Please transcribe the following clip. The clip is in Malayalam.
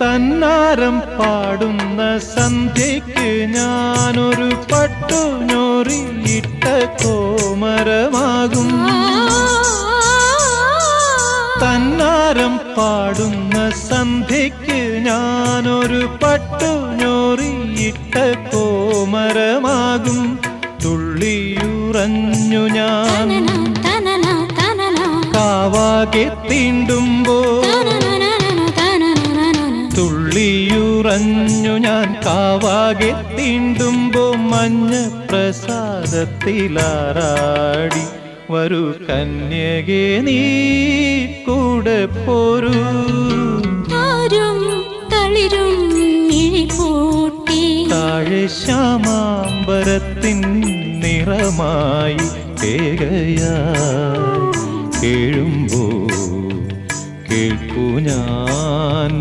തന്നാരം പാടുന്ന സന്ധ്യയ്ക്ക് ഞാനൊരു പട്ടുഞൊറിയിട്ട കോമരമാകും. തന്നാരം പാടുന്ന സന്ധ്യയ്ക്ക് ഞാനൊരു പട്ടുഞൊറിയിട്ട കോമരമാകും. തുള്ളിയുറഞ്ഞു ഞാൻ കാവാകെ തീണ്ടുമ്പോൾ, തുള്ളിയുറഞ്ഞു ഞാൻ കാവാകെ തീണ്ടുമ്പോ മഞ്ഞ പ്രസാദത്തിലാറാടി വരൂ കന്യകേ നീ കൂടെ പോരൂ. താഴെ ശ്യാമാംബരത്തിൻ